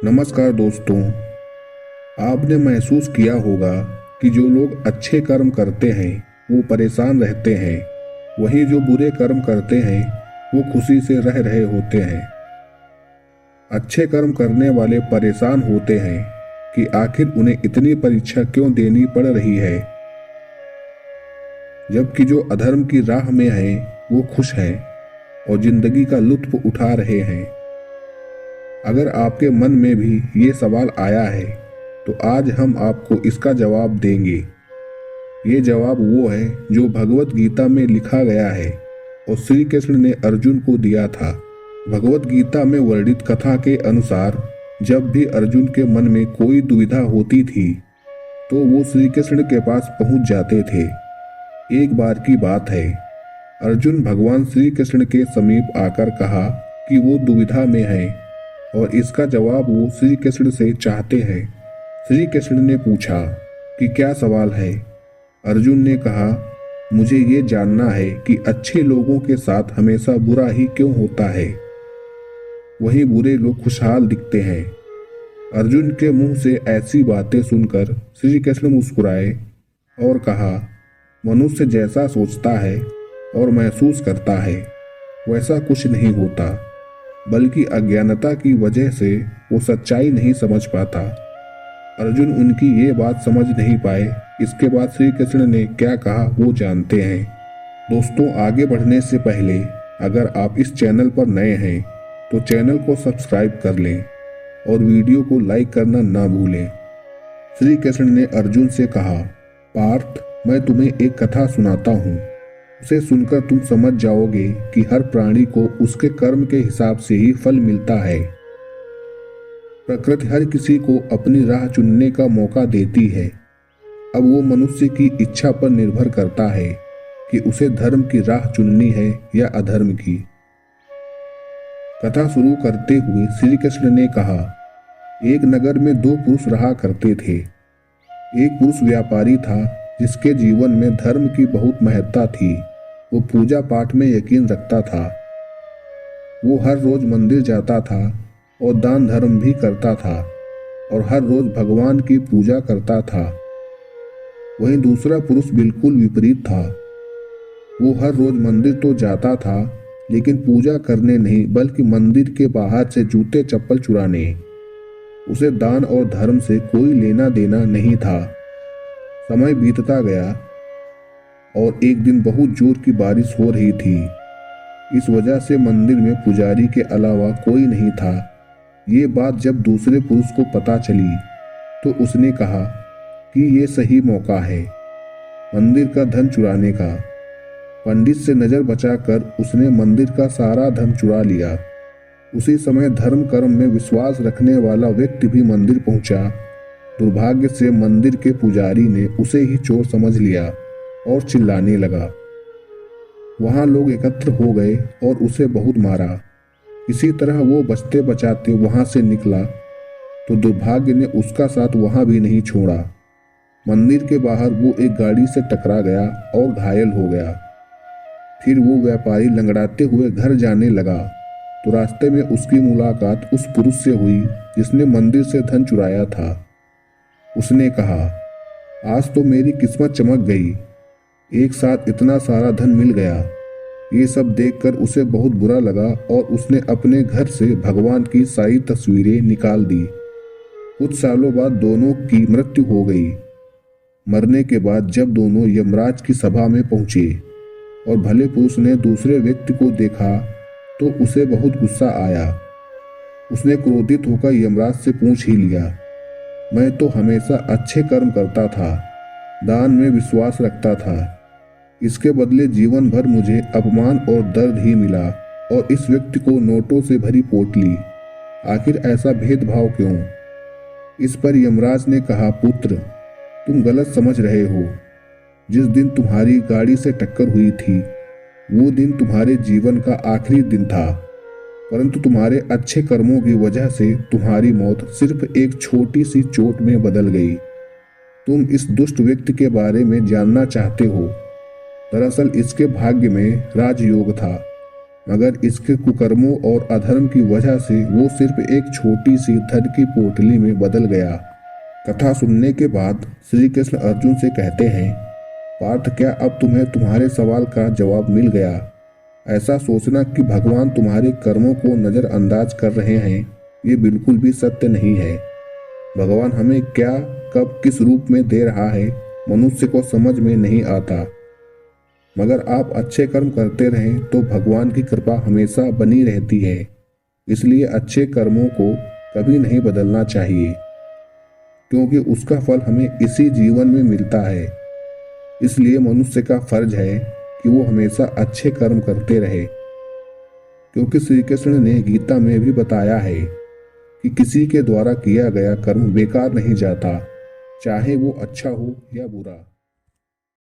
नमस्कार दोस्तों। आपने महसूस किया होगा कि जो लोग अच्छे कर्म करते हैं वो परेशान रहते हैं, वहीं जो बुरे कर्म करते हैं वो खुशी से रह रहे होते हैं। अच्छे कर्म करने वाले परेशान होते हैं कि आखिर उन्हें इतनी परीक्षा क्यों देनी पड़ रही है, जबकि जो अधर्म की राह में हैं वो खुश हैं और जिंदगी का लुत्फ उठा रहे हैं। अगर आपके मन में भी ये सवाल आया है तो आज हम आपको इसका जवाब देंगे। ये जवाब वो है जो भगवत गीता में लिखा गया है और श्री कृष्ण ने अर्जुन को दिया था। भगवत गीता में वर्णित कथा के अनुसार जब भी अर्जुन के मन में कोई दुविधा होती थी तो वो श्री कृष्ण के पास पहुंच जाते थे। एक बार की बात है, अर्जुन भगवान श्री कृष्ण के समीप आकर कहा कि वो दुविधा में है और इसका जवाब वो श्री कृष्ण से चाहते हैं। श्री कृष्ण ने पूछा कि क्या सवाल है। अर्जुन ने कहा, मुझे ये जानना है कि अच्छे लोगों के साथ हमेशा बुरा ही क्यों होता है, वहीं बुरे लोग खुशहाल दिखते हैं। अर्जुन के मुंह से ऐसी बातें सुनकर श्री कृष्ण मुस्कुराए और कहा, मनुष्य जैसा सोचता है और महसूस करता है वैसा कुछ नहीं होता, बल्कि अज्ञानता की वजह से वो सच्चाई नहीं समझ पाता। अर्जुन उनकी ये बात समझ नहीं पाए। इसके बाद श्री कृष्ण ने क्या कहा वो जानते हैं। दोस्तों, आगे बढ़ने से पहले अगर आप इस चैनल पर नए हैं तो चैनल को सब्सक्राइब कर लें और वीडियो को लाइक करना ना भूलें। श्री कृष्ण ने अर्जुन से कहा, पार्थ, मैं तुम्हें एक कथा सुनाता हूँ। उसे सुनकर तुम समझ जाओगे कि हर प्राणी को उसके कर्म के हिसाब से ही फल मिलता है। प्रकृति हर किसी को अपनी राह चुनने का मौका देती है। अब वो मनुष्य की इच्छा पर निर्भर करता है कि उसे धर्म की राह चुननी है या अधर्म की। कथा शुरू करते हुए श्री कृष्ण ने कहा, एक नगर में दो पुरुष रहा करते थे। एक पुरुष व्यापारी था जिसके जीवन में धर्म की बहुत महत्ता थी। वो पूजा पाठ में यकीन रखता था। वो हर रोज मंदिर जाता था और दान धर्म भी करता था और हर रोज भगवान की पूजा करता था। वहीं दूसरा पुरुष बिल्कुल विपरीत था। वो हर रोज मंदिर तो जाता था लेकिन पूजा करने नहीं, बल्कि मंदिर के बाहर से जूते चप्पल चुराने। उसे दान और धर्म से कोई लेना देना नहीं था। समय बीतता गया और एक दिन बहुत जोर की बारिश हो रही थी। इस वजह से मंदिर में पुजारी के अलावा कोई नहीं था। ये बात जब दूसरे पुरुष को पता चली तो उसने कहा कि ये सही मौका है मंदिर का धन चुराने का। पंडित से नजर बचाकर उसने मंदिर का सारा धन चुरा लिया। उसी समय धर्म कर्म में विश्वास रखने वाला व्यक्ति भी मंदिर पहुंचा। दुर्भाग्य से मंदिर के पुजारी ने उसे ही चोर समझ लिया और चिल्लाने लगा। वहां लोग एकत्र हो गए और उसे बहुत मारा। इसी तरह वो बचते बचाते वहां से निकला तो दुर्भाग्य ने उसका साथ वहां भी नहीं छोड़ा। मंदिर के बाहर वो एक गाड़ी से टकरा गया और घायल हो गया। फिर वो व्यापारी लंगड़ाते हुए घर जाने लगा तो रास्ते में उसकी मुलाकात उस पुरुष से हुई जिसने मंदिर से धन चुराया था। उसने कहा, आज तो मेरी किस्मत चमक गई, एक साथ इतना सारा धन मिल गया। ये सब देखकर उसे बहुत बुरा लगा और उसने अपने घर से भगवान की सारी तस्वीरें निकाल दी। कुछ सालों बाद दोनों की मृत्यु हो गई। मरने के बाद जब दोनों यमराज की सभा में पहुंचे और भले पुरुष ने दूसरे व्यक्ति को देखा तो उसे बहुत गुस्सा आया। उसने क्रोधित होकर यमराज से पूछ ही लिया, मैं तो हमेशा अच्छे कर्म करता था, दान में विश्वास रखता था, इसके बदले जीवन भर मुझे अपमान और दर्द ही मिला और इस व्यक्ति को नोटों से भरी पोटली, आखिर ऐसा भेदभाव क्यों? इस पर यमराज ने कहा, पुत्र, तुम गलत समझ रहे हो। जिस दिन तुम्हारी गाड़ी से टक्कर हुई थी वो दिन तुम्हारे जीवन का आखिरी दिन था, परंतु तुम्हारे अच्छे कर्मों की वजह से तुम्हारी मौत सिर्फ एक छोटी सी चोट में बदल गई। तुम इस दुष्ट व्यक्ति के बारे में जानना चाहते हो। दरअसल इसके भाग्य में राजयोग था। मगर इसके कुकर्मों और अधर्म की वजह से वो सिर्फ एक छोटी सी धन की पोटली में बदल गया। कथा सुनने के बाद श्री कृष्ण अर्जुन से कहते हैं, पार्थ, क्या अब तुम्हें तुम्हारे सवाल का जवाब मिल गया? ऐसा सोचना कि भगवान तुम्हारे कर्मों को नजरअंदाज कर रहे हैं, ये बिल्कुल भी सत्य नहीं है। भगवान हमें क्या, कब, किस रूप में दे रहा है, मनुष्य को समझ में नहीं आता। मगर आप अच्छे कर्म करते रहें तो भगवान की कृपा हमेशा बनी रहती है। इसलिए अच्छे कर्मों को कभी नहीं बदलना चाहिए, क्योंकि उसका फल हमें इसी जीवन में मिलता है। इसलिए मनुष्य का फर्ज है कि वो हमेशा अच्छे कर्म करते रहे, क्योंकि श्री कृष्ण ने गीता में भी बताया है कि किसी के द्वारा किया गया कर्म बेकार नहीं जाता, चाहे वो अच्छा हो या बुरा।